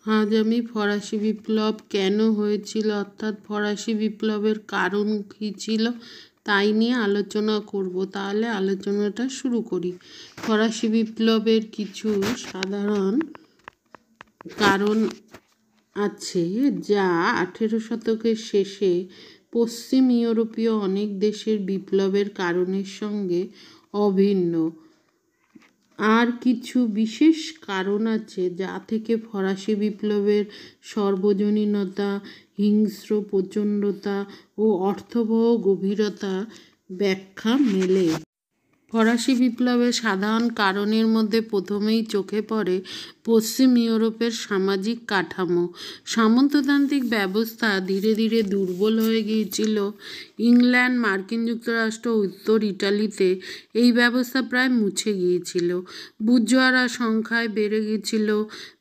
আজ আমি ফরাসি বিপ্লব কেন হয়েছিল অর্থাৎ ফরাসি বিপ্লবের কারণ কী ছিল তাই নিয়ে আলোচনা করব। তাহলে আলোচনাটা শুরু করি। ফরাসি বিপ্লবের কিছু সাধারণ কারণ আছে যা 18 শতকের শেষে পশ্চিম ইউরোপীয় অনেক দেশের বিপ্লবের কারণের সঙ্গে অভিন্ন। আর কিছু বিশেষ কারণ আছে যা থেকে ফরাসি বিপ্লবের সর্বজনীনতা, হিংস্র প্রচণ্ডতা ও অর্থবহ গভীরতা ব্যাখ্যা মেলে। ফরাসি বিপ্লবের সাধারণ কারণের মধ্যে প্রথমেই চোখে পড়ে পশ্চিম ইউরোপের সামাজিক কাঠামো। সামন্ততান্ত্রিক ব্যবস্থা ধীরে ধীরে দুর্বল হয়ে গিয়েছিল। ইংল্যান্ড, মার্কিন যুক্তরাষ্ট্র ও উত্তর ইটালিতে এই ব্যবস্থা প্রায় মুছে গিয়েছিল। বুর্জোয়ারা সংখ্যায় বেড়ে গিয়েছিল,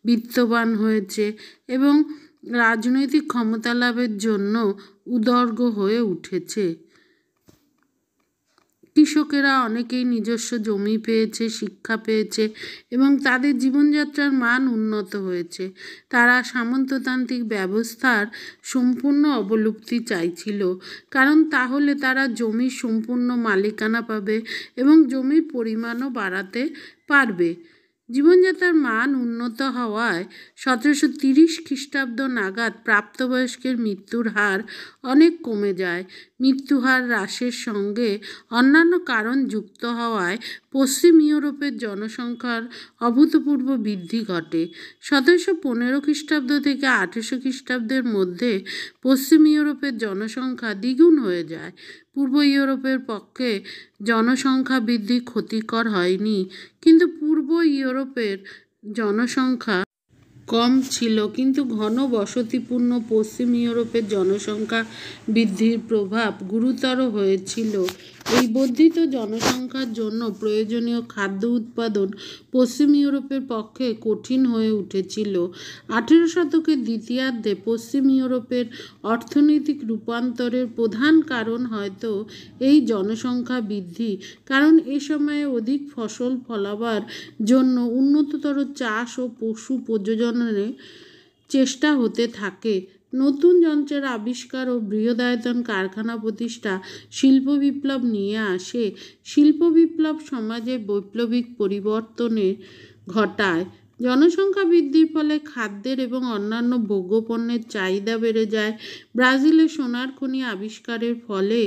বিত্তবান হয়েছে এবং রাজনৈতিক ক্ষমতা লাভের জন্য উদর্গ হয়ে উঠেছে। কৃষকেরা অনেকেই নিজস্ব জমি পেয়েছে, শিক্ষা পেয়েছে এবং তাদের জীবনযাত্রার মান উন্নত হয়েছে। তারা সামন্ততান্ত্রিক ব্যবস্থার সম্পূর্ণ অবলুপ্তি চাইছিল, কারণ তাহলে তারা জমির সম্পূর্ণ মালিকানা পাবে এবং জমির পরিমাণও বাড়াতে পারবে। জীবনযাত্রার মান উন্নত হওয়ায় 1730 খ্রিস্টাব্দ নাগাদ প্রাপ্তবয়স্কের মৃত্যুর হার অনেক কমে যায়। মৃত্যুহার হ্রাসের সঙ্গে অন্যান্য কারণ যুক্ত হওয়ায় পশ্চিম ইউরোপের জনসংখ্যার অভূতপূর্ব বৃদ্ধি ঘটে। 1715 খ্রিস্টাব্দ থেকে 1800 খ্রিস্টাব্দের মধ্যে পশ্চিম ইউরোপের জনসংখ্যা দ্বিগুণ হয়ে যায়। পূর্ব ইউরোপের পক্ষে জনসংখ্যা বৃদ্ধি ক্ষতিকর হয়নি, কিন্তু পূর্ব ইউরোপের জনসংখ্যা কম ছিল, কিন্তু ঘন বসতিপূর্ণ পশ্চিম ইউরোপের জনসংখ্যা বৃদ্ধির প্রভাব গুরুতর হয়েছিল। এই বর্ধিত জনসংখ্যার জন্য প্রয়োজনীয় খাদ্য উৎপাদন পশ্চিম ইউরোপের পক্ষে কঠিন হয়ে উঠেছিল। 18 শতকের দ্বিতীয়ার্ধে পশ্চিম ইউরোপের অর্থনৈতিক রূপান্তরের প্রধান কারণ হয়তো এই জনসংখ্যা বৃদ্ধি, কারণ এ সময়ে অধিক ফসল ফলাবার জন্য উন্নততর চাষ ও পশু প্রজননের চেষ্টা হতে থাকে। নতুন যন্ত্রের আবিষ্কার ও বৃহদায়তন কারখানা প্রতিষ্ঠা শিল্প বিপ্লব নিয়ে আসে। শিল্প বিপ্লব সমাজে বৈপ্লবিক পরিবর্তনে ঘটায়। জনসংখ্যা বৃদ্ধির ফলে খাদ্যের এবং অন্যান্য ভোগ্যপণ্যের চাহিদা বেড়ে যায়। ব্রাজিলে সোনার খনি আবিষ্কারের ফলে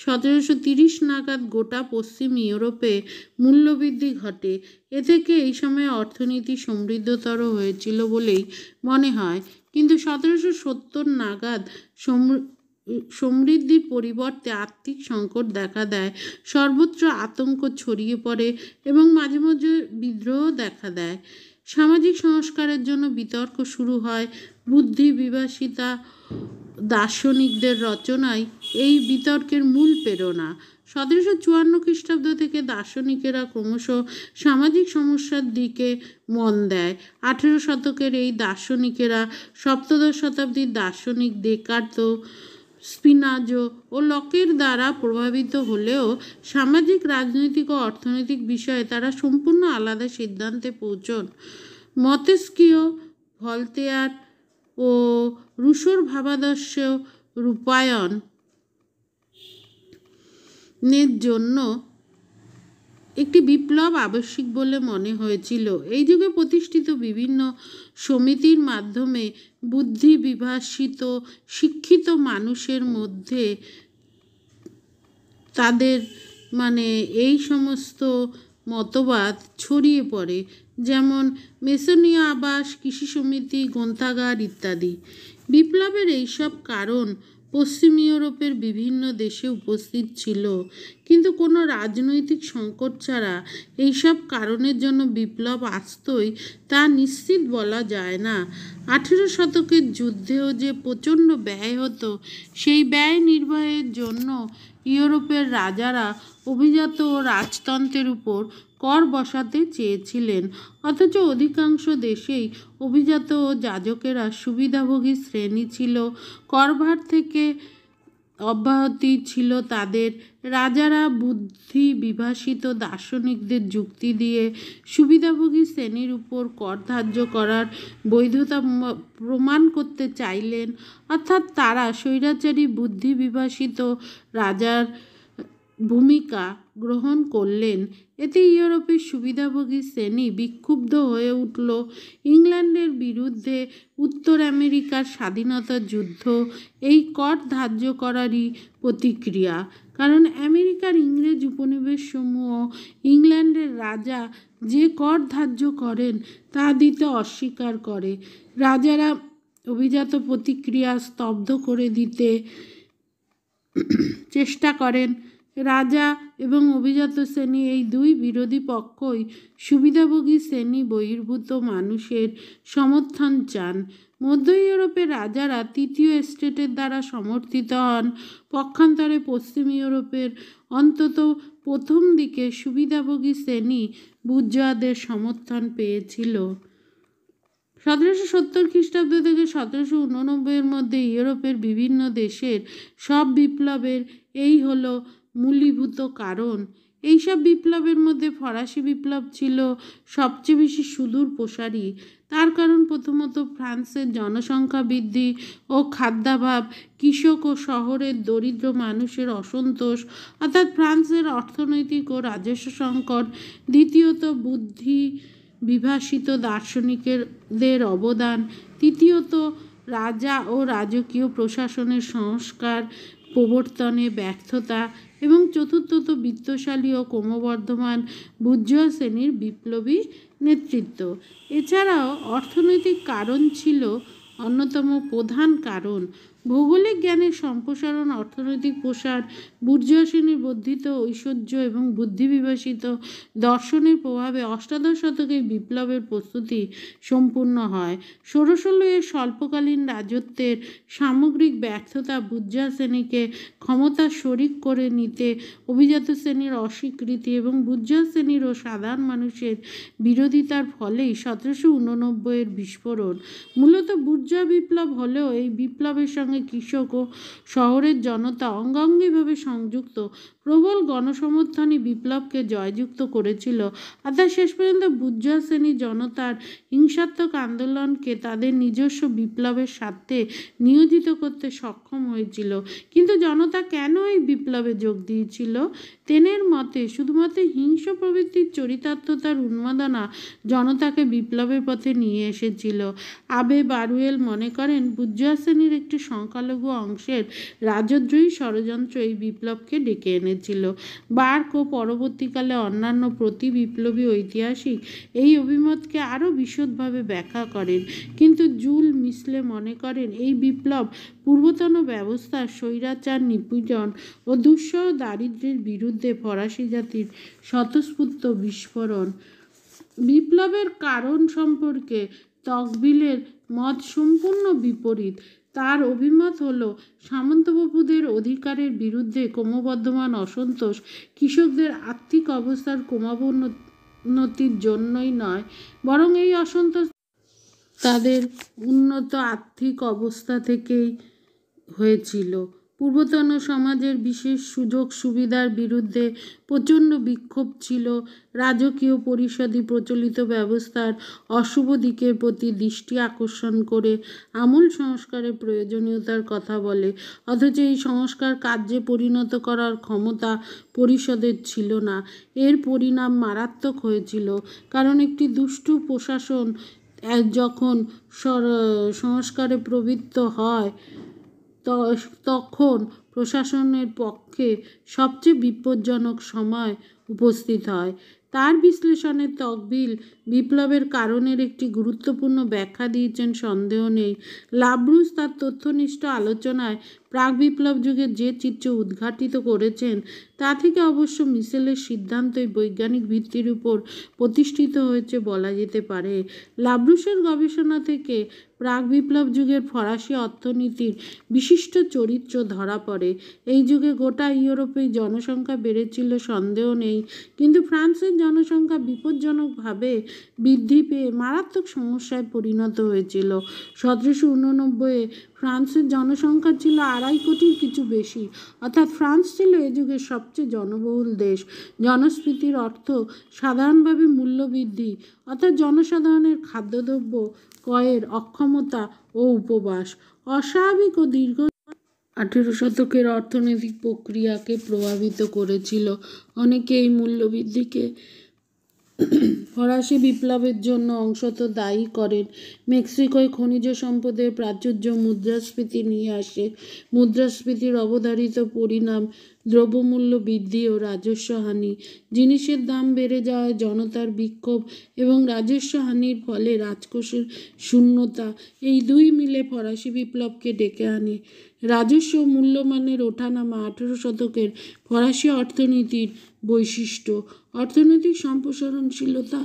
1730 নাগাদ গোটা পশ্চিম ইউরোপে মূল্যবৃদ্ধি ঘটে। এ থেকে এই সময়ে অর্থনীতি সমৃদ্ধতর হয়েছিল বলেই মনে হয়, কিন্তু 1770 নাগাদ সমৃদ্ধির পরিবর্তে আর্থিক সংকট দেখা দেয়। সর্বত্র আতঙ্ক ছড়িয়ে পড়ে এবং মাঝে মাঝে বিদ্রোহ দেখা দেয়। সামাজিক সংস্কারের জন্য বিতর্ক শুরু হয়। বুদ্ধি বিভাসিতা দার্শনিকদের রচনাই এই বিতর্কের মূল প্রেরণা। 1754 খ্রিস্টাব্দ থেকে দার্শনিকেরা ক্রমশ সামাজিক সমস্যার দিকে মন দেয়। 18 শতকের এই দার্শনিকেরা সপ্তদশ শতাব্দীর দার্শনিক দেকার্ত, স্পিনাজো ও লকের দ্বারা প্রভাবিত হলেও সামাজিক, রাজনৈতিক ও অর্থনৈতিক বিষয়ে তারা সম্পূর্ণ আলাদা সিদ্ধান্তে পৌঁছন। মন্তেস্কিউ, ভলতেয়ার ও রুশোর ভাবাদর্শ রূপায়ণের জন্য একটি বিপ্লব আবশ্যিক বলে মনে হয়েছিল। এই যুগে প্রতিষ্ঠিত বিভিন্ন সমিতির মাধ্যমে বুদ্ধি বিভাসিত শিক্ষিত মানুষের মধ্যে তাদের এই সমস্ত মতবাদ ছড়িয়ে পড়ে, যেমন মেসোনীয় আবাস, কৃষি সমিতি, গ্রন্থাগার ইত্যাদি। বিপ্লবের এইসব কারণ পশ্চিম ইউরোপের বিভিন্ন দেশে উপস্থিত ছিল, কিন্তু কোনো রাজনৈতিক সংকট ছাড়া এইসব কারণের জন্য বিপ্লব আসতই তা নিশ্চিত বলা যায় না। 18 শতকের যুদ্ধেও যে প্রচণ্ড ব্যয় হতো, সেই ব্যয় নির্বাহের জন্য ইউরোপের রাজারা অভিজাত ও রাজতন্ত্রের উপর কর বসাতে চেয়েছিলেন, অথচ অধিকাংশ দেশেই অভিজাত ও যাজকেরা সুবিধাভোগী শ্রেণী ছিল। করভার থেকে অব্যাহতি ছিল তাদের। রাজারা বুদ্ধি বিভাসিত দার্শনিকদের যুক্তি দিয়ে সুবিধাভোগী শ্রেণীর উপর কর ধার্য করার বৈধতা প্রমাণ করতে চাইলেন, অর্থাৎ তারা স্বৈরাচারী বুদ্ধি বিভাসিত রাজার ভূমিকা গ্রহণ করলেন। এতে ইউরোপের সুবিধাভোগী শ্রেণী বিক্ষুব্ধ হয়ে উঠল। ইংল্যান্ডের বিরুদ্ধে উত্তর আমেরিকার স্বাধীনতা যুদ্ধ এই কর ধার্য করারই প্রতিক্রিয়া, কারণ আমেরিকার ইংরেজ উপনিবেশসমূহ ইংল্যান্ডের রাজা যে কর ধার্য করেন তা দিতে অস্বীকার করে। রাজারা অভিজাত প্রতিক্রিয়া স্তব্ধ করে দিতে চেষ্টা করেন। রাজা এবং অভিজাত শ্রেণী এই দুই বিরোধী পক্ষই সুবিধাভোগী শ্রেণী বহির্ভূত মানুষের সমর্থন চান। মধ্য ইউরোপের রাজারা তৃতীয় এস্টেটের দ্বারা সমর্থিত হন। পক্ষান্তরে পশ্চিম ইউরোপের অন্তত প্রথম দিকে সুবিধাভোগী শ্রেণী বুর্জোয়াদের সমর্থন পেয়েছিল। 1770 খ্রিস্টাব্দ থেকে 1789 মধ্যে ইউরোপের বিভিন্ন দেশের সব বিপ্লবের এই হলো মূলীভূত কারণ। এইসব বিপ্লবের মধ্যে ফরাসি বিপ্লব ছিল সবচেয়ে বেশি সুদূর প্রসারী। তার কারণ প্রথমত ফ্রান্সের জনসংখ্যা বৃদ্ধি ও খাদ্যাভাব, কৃষক ও শহরের দরিদ্র মানুষের অসন্তোষ, অর্থাৎ ফ্রান্সের অর্থনৈতিক ও রাজস্ব সংকট। দ্বিতীয়ত বুদ্ধি বিভাসিত দার্শনিকদের অবদান। তৃতীয়ত রাজা ও রাজকীয় প্রশাসনের সংস্কার প্রবর্তনে ব্যর্থতা। এবং চতুর্থত বিত্তশালী ও ক্রমবর্ধমান বুর্জোয়া শ্রেণীর বিপ্লবী নেতৃত্ব। এছাড়াও অর্থনৈতিক কারণ ছিল অন্যতম প্রধান কারণ। ভৌগোলিক জ্ঞানের সম্প্রসারণ, অর্থনৈতিক প্রসার, বুর্জোয়া শ্রেণীর বর্ধিত ঐশ্বর্য এবং বুদ্ধিবিভাসিত দর্শনের প্রভাবে অষ্টাদশ শতকে বিপ্লবের প্রস্তুতি সম্পূর্ণ হয়। 1616 এর স্বল্পকালীন রাজত্বের সামগ্রিক ব্যর্থতা বুর্জোয়া শ্রেণীকে ক্ষমতার শরিক করে নিতে অভিজাত শ্রেণীর অস্বীকৃতি এবং বুর্জোয়া শ্রেণীর ও সাধারণ মানুষের বিরোধিতার ফলেই 1789 এর বিস্ফোরণ। মূলত বুর্জোয়া বিপ্লব হলেও এই বিপ্লবের সঙ্গে কৃষক ও শহরের জনতা অঙ্গাঙ্গিভাবে সংযুক্ত প্রবল গণসমর্থনই বিপ্লবকে জয়যুক্ত করেছিল। অর্থাৎ শেষ পর্যন্ত বুর্জোয়া শ্রেণীর জনতার হিংসাত্মক আন্দোলনকে তাদের নিজস্ব বিপ্লবের স্বার্থে নিয়োজিত করতে সক্ষম হয়েছিল। কিন্তু জনতা কেন এই বিপ্লবে যোগ দিয়েছিল? তেনের মতে শুধুমাত্র হিংস্র প্রবৃত্তির চরিতার্থতার উন্মাদনা জনতাকে বিপ্লবের পথে নিয়ে এসেছিল। আবে বারুয়েল মনে করেন বুর্জোয়া শ্রেণীর একটি সংখ্যালঘু অংশের রাজদ্রোহী ষড়যন্ত্র এই বিপ্লবকে ডেকে এনেছিল। বার্ক ও পরবর্তীকালে অন্যান্য প্রতি বিপ্লবী ঐতিহাসিক এই অভিমতকে আরও বিশদভাবে ব্যাখ্যা করেন, কিন্তু জুল মিসলে মনে করেন এই বিপ্লব পূর্বতন ব্যবস্থার স্বৈরাচার, নিপীড়ন ও দুঃসহ দারিদ্র্যের বিরুদ্ধে ফরাসি জাতির স্বতঃস্ফূর্ত বিস্ফোরণ। বিপ্লবের কারণ সম্পর্কে তকভিলের মত সম্পূর্ণ বিপরীত। তার অভিমত হল সামন্তবাবুদের অধিকারের বিরুদ্ধে ক্রমবর্ধমান অসন্তোষ কৃষকদের আর্থিক অবস্থার ক্রমোন্নতির জন্যই নয়, বরং এই অসন্তোষ তাদের উন্নত আর্থিক অবস্থা থেকেই হয়েছিল। পূর্বতন সমাজের বিশেষ সুযোগ সুবিধার বিরুদ্ধে প্রচণ্ড বিক্ষোভ ছিল। রাজকীয় পরিষদই প্রচলিত ব্যবস্থার অশুভ দিকের প্রতি দৃষ্টি আকর্ষণ করে আমূল সংস্কারের প্রয়োজনীয়তার কথা বলে, অথচ এই সংস্কার কার্যে পরিণত করার ক্ষমতা পরিষদের ছিল না। এর পরিণাম মারাত্মক হয়েছিল, কারণ একটি দুষ্টু প্রশাসন যখন সংস্কারে প্রবৃত্ত হয় তখন প্রশাসনের পক্ষে সবচেয়ে বিপজ্জনক সময় উপস্থিত হয়। তার বিশ্লেষণে তকভিল বিপ্লবের কারণের একটি গুরুত্বপূর্ণ ব্যাখ্যা দিয়েছেন, সন্দেহ নেই। লাব্রুস তার তথ্যনিষ্ঠ আলোচনায় প্রাক বিপ্লব যুগের যে চিত্র উদ্ঘাটিত করেছেন তা থেকে অবশ্য মিশেলের সিদ্ধান্তই বৈজ্ঞানিক ভিত্তির উপর প্রতিষ্ঠিত হয়েছে বলা যেতে পারে। লাব্রুসের গবেষণা থেকে প্রাক বিপ্লব যুগের ফরাসি অর্থনীতির বিশিষ্ট চরিত্র ধরা পড়ে। এই যুগে গোটা ইউরোপে জনসংখ্যা বেড়েছিল সন্দেহ নেই, কিন্তু ফ্রান্সের জনসংখ্যা বিপজ্জনকভাবে বৃদ্ধি পেয়ে মারাত্মক সমস্যায় পরিণত হয়েছিল। 1789 ফ্রান্সের জনসংখ্যা ছিল 2.5 কোটির কিছু বেশি, অর্থাৎ ফ্রান্স ছিল এ যুগের সবচেয়ে জনবহুল দেশ। জনস্ফীতির অর্থ সাধারণভাবে মূল্যবৃদ্ধি, অর্থাৎ জনসাধারণের খাদ্যদ্রব্য ক্রয়ের অক্ষমতা ও উপবাস। অস্বাভাবিক ও দীর্ঘ 18 শতকের অর্থনৈতিক প্রক্রিয়াকে প্রভাবিত করেছিল। অনেকে এই মূল্যবৃদ্ধিকে ফরাসি বিপ্লবের জন্য অংশত দায়ী করেন। মেক্সিকোয় খনিজ সম্পদের প্রাচুর্য মুদ্রাস্ফীতি নিয়ে আসে। মুদ্রাস্ফীতির অবধারিত পরিণাম দ্রব্যমূল্য বৃদ্ধি ও রাজস্ব হানি। জিনিসের দাম বেড়ে যাওয়ায় জনতার বিক্ষোভ এবং রাজস্ব হানির ফলে রাজকোষের শূন্যতা, এই দুই মিলে ফরাসি বিপ্লবকে ডেকে আনে। রাজস্ব মূল্যমানের ওঠানামা 18 শতকের ফরাসি অর্থনীতির বৈশিষ্ট্য। অর্থনৈতিক সম্প্রসারণশীলতা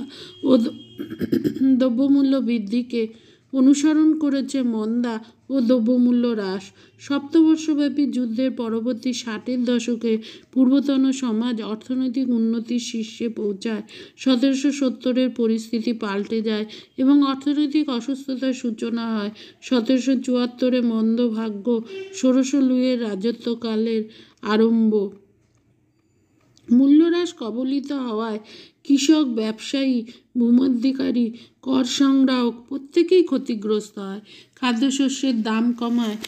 ও দ্রব্যমূল্য বৃদ্ধিকে অনুসরণ করেছে মন্দা ও দ্রব্যমূল্য হ্রাস। সপ্তবর্ষব্যাপী যুদ্ধের পরবর্তী 60-এর দশকে পূর্বতন সমাজ অর্থনৈতিক উন্নতির শীর্ষে পৌঁছায়। 1770-এর পরিস্থিতি পাল্টে যায় এবং অর্থনৈতিক অসুস্থতার সূচনা হয়। 1774-এ মন্দ ভাগ্য, ষোড়শ লুইয়ের রাজত্বকালের আরম্ভ। মূল্যহ্রাস কবলিত হওয়ায় কৃষক, ব্যবসায়ী, ভূমধ্যকারী, কর সংগ্রাহক প্রত্যেকেই ক্ষতিগ্রস্ত হয়। খাদ্যশস্যের দাম কমায়,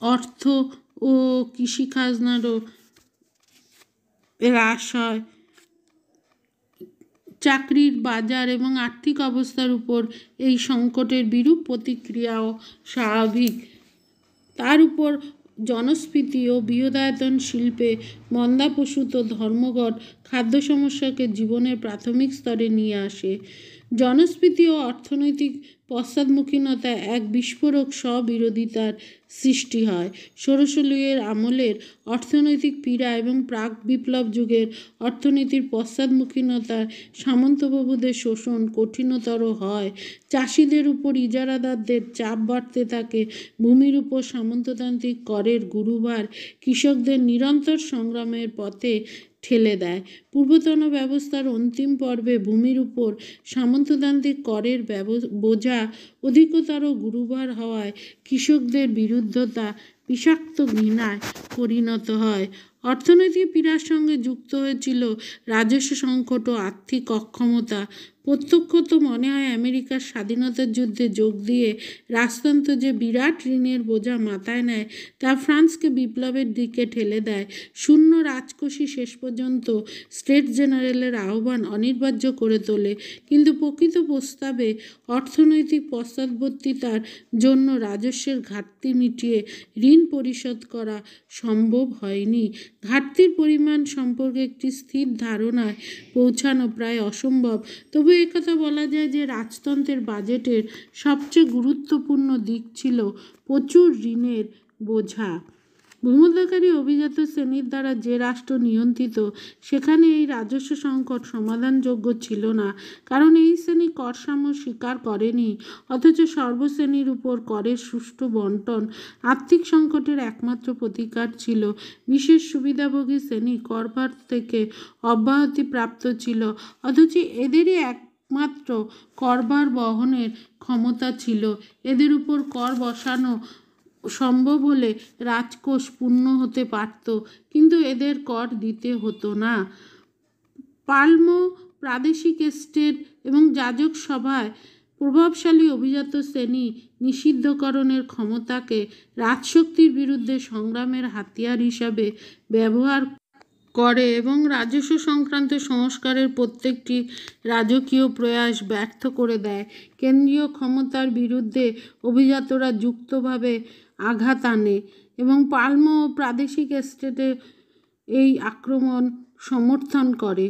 অর্থ ও কৃষি খাজনারও হ্রাস হয়। চাকরির বাজার এবং আর্থিক অবস্থার উপর এই সংকটের বিরূপ প্রতিক্রিয়াও স্বাভাবিক। তার উপর জনস্ফীতি ও বৃহদায়তন শিল্পে মন্দাপ্রসূত ধর্মঘট খাদ্য সমস্যাকে জীবনের প্রাথমিক স্তরে নিয়ে আসে। জনস্ফীতি ও অর্থনৈতিক পশ্চাৎমুখীনতায় এক বিস্ফোরক স্ববিরোধিতার সৃষ্টি হয়। ষোড়শ লুইয়ের আমলের অর্থনৈতিক পীড়া এবং প্রাক বিপ্লব যুগের অর্থনীতির পশ্চাৎমুখীনতায় সামন্তপ্রভুদের শোষণ কঠিনতর হয়। চাষিদের উপর ইজারাদারদের চাপ বাড়তে থাকে। ভূমির উপর সামন্ততান্ত্রিক করের গুরুভার কৃষকদের নিরন্তর সংগ্রামের পথে ঠেলে দেয়। পূর্বতন ব্যবস্থার অন্তিম পর্বে ভূমির উপর সামন্ততান্ত্রিক করের বোঝা অধিকতর গুরুভার হওয়ায় কৃষকদের বিরুদ্ধতা বিষাক্ত ঘৃণায় পরিণত হয়। অর্থনৈতিক পীড়ার সঙ্গে যুক্ত হয়েছিল রাজস্ব সংকট ও আর্থিক অক্ষমতা। প্রত্যক্ষত মনে হয় আমেরিকার স্বাধীনতার যুদ্ধে যোগ দিয়ে রাজতন্ত্র যে বিরাট ঋণের বোঝা মাথায় নেয় তা ফ্রান্সকে বিপ্লবের দিকে ঠেলে দেয়। শূন্য রাজকোষই শেষ পর্যন্ত স্টেট জেনারেলের আহ্বান অনিবার্য করে তোলে, কিন্তু প্রকৃত প্রস্তাবে অর্থনৈতিক পশ্চাৎবর্তিতার জন্য রাজস্বের ঘাটতি মিটিয়ে ঋণ পরিশোধ করা সম্ভব হয়নি। ঘাটতির পরিমাণ সম্পর্কে একটি স্থির ধারণায় পৌঁছানো প্রায় অসম্ভব। তবে একথা বলা যায় যে রাজতন্ত্রের বাজেটের সবচেয়ে গুরুত্বপূর্ণ দিক ছিল প্রচুর ঋণের বোঝা। ভূমধ্যকারী অভিজাত শ্রেণীর দ্বারা যে রাষ্ট্র নিয়ন্ত্রিত, সেখানে এই রাজস্ব সংকট সমাধানযোগ্য ছিল না, কারণ এই শ্রেণী কর সাম্য স্বীকার করেনি। অথচ সর্বশ্রেণীর উপর করের সুষ্ঠু বণ্টন আর্থিক সংকটের একমাত্র প্রতিকার ছিল। বিশেষ সুবিধাভোগী শ্রেণী করভার থেকে অব্যাহতি প্রাপ্ত ছিল, অথচ এদেরই একমাত্র করভার বহনের ক্ষমতা ছিল। এদের উপর কর বসানো সম্ভব হলে রাজকোষ পূর্ণ হতে পারত, কিন্তু এদের কর দিতে হতো না। পাল্মো প্রাদেশিক এস্টেট এবং যাজক সভায় প্রভাবশালী অভিজাত শ্রেণী নিষিদ্ধকরণের ক্ষমতাকে রাজশক্তির বিরুদ্ধে সংগ্রামের হাতিয়ার হিসাবে ব্যবহার করে এবং রাজস্ব সংক্রান্ত সংস্কারের প্রত্যেকটি রাজকীয় প্রয়াস ব্যর্থ করে দেয়। কেন্দ্রীয় ক্ষমতার বিরুদ্ধে অভিজাতরা যুক্তভাবে আঘাত আনে এবং পাল্মো ও প্রাদেশিক এস্টেটে এই আক্রমণ সমর্থন করে।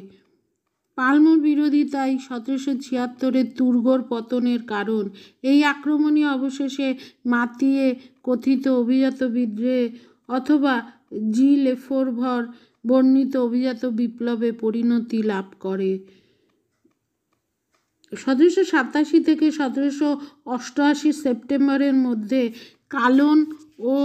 পাল্মোর বিরোধিতাই 1776-এর তুর্গোর পতনের কারণ। এই আক্রমণই অবশেষে মাতিয়ে কথিত অভিজাত বিদ্রোহে অথবা জি লেফেভ্রর বর্ণিত অভিজাত বিপ্লবে পরিণতি লাভ করে। 1787 থেকে 1788 সেপ্টেম্বরের মধ্যে কালন ও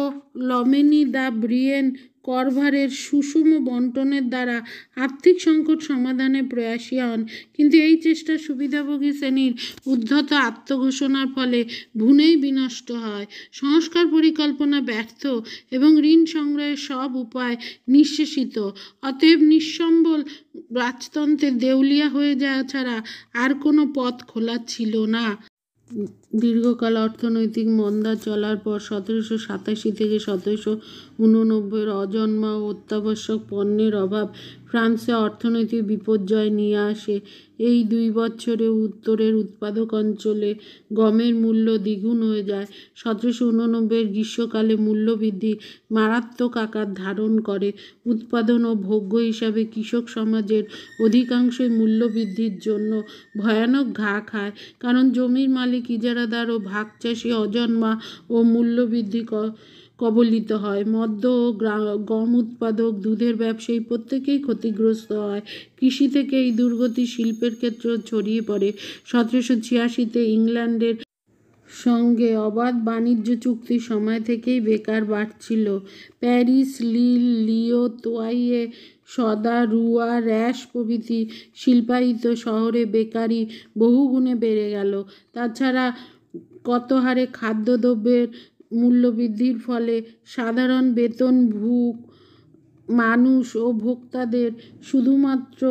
লমেনি দ্য ব্রিয়েন করভারের সুষম বন্টনের দ্বারা আর্থিক সংকট সমাধানে প্রয়াসী হন, কিন্তু এই চেষ্টা সুবিধাভোগী শ্রেণীর উদ্ধত আত্মঘোষণার ফলে ভুনেই বিনষ্ট হয়। সংস্কার পরিকল্পনা ব্যর্থ এবং ঋণ সংগ্রহের সব উপায় নিঃশেষিত। অতএব নিঃসম্বল রাজতন্ত্রের দেউলিয়া হয়ে যাওয়া ছাড়া আর কোনো পথ খোলা ছিল না। দীর্ঘকাল অর্থনৈতিক মন্দা চলার পর 1787 থেকে 1789 অজন্মা ও অত্যাবশ্যক পণ্যের অভাব ফ্রান্সে অর্থনৈতিক বিপর্যয় নিয়ে আসে। এই 2 বছরে উত্তরের উৎপাদক অঞ্চলে গমের মূল্য দ্বিগুণ হয়ে যায়। 1789 গ্রীষ্মকালে মূল্যবৃদ্ধি মারাত্মক আকার ধারণ করে। উৎপাদন ও ভোগ্য হিসাবে কৃষক সমাজের অধিকাংশই মূল্যবৃদ্ধির জন্য ভয়ানক ঘা খায়, কারণ জমির মালিক, ইজারাদার ও ভাগচাষি অজন্মা ও মূল্যবৃদ্ধি কবলিত হয়। মদ্য ও গম উৎপাদক, দুধের ব্যবসায়ী প্রত্যেকেই ক্ষতিগ্রস্ত হয়। কৃষি থেকে এই দুর্গতি শিল্পের ক্ষেত্রেও ছড়িয়ে পড়ে। 1786 ইংল্যান্ডের সঙ্গে অবাধ বাণিজ্য চুক্তির সময় থেকেই বেকার বাড়ছিল। প্যারিস, লিল, লিও, তোয়াইয়ে, সদা, রুয়া, র্যাশ প্রভৃতি শিল্পায়িত শহরে বেকারি বহুগুণে বেড়ে গেল। তাছাড়া কত হারে খাদ্যদ্রব্যের মূল্যবৃদ্ধির ফলে সাধারণ বেতনভোগী মানুষ ও ভোক্তাদের শুধুমাত্র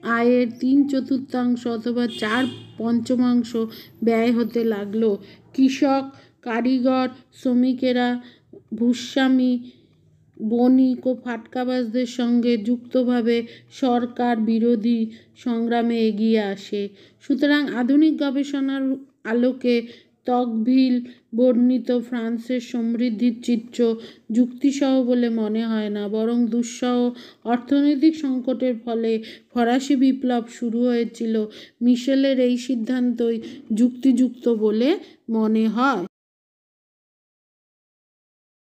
আয়ের 3/4 অথবা 4/5 ব্যয় হতে লাগল। কৃষক, কারিগর, শ্রমিকেরা ভূস্বামী, বণিক ও ফাটকাবাজদের সঙ্গে যুক্তভাবে সরকার বিরোধী সংগ্রামে এগিয়ে আসে। সুতরাং আধুনিক গবেষণার আলোকে তকভিল বর্ণিত ফ্রান্সের সমৃদ্ধির চিত্র যুক্তিসহ বলে মনে হয় না, বরং দুঃসহ অর্থনৈতিক সংকটের ফলে ফরাসি বিপ্লব শুরু হয়েছিল। মিশেলের এই সিদ্ধান্তই যুক্তিযুক্ত বলে মনে হয়।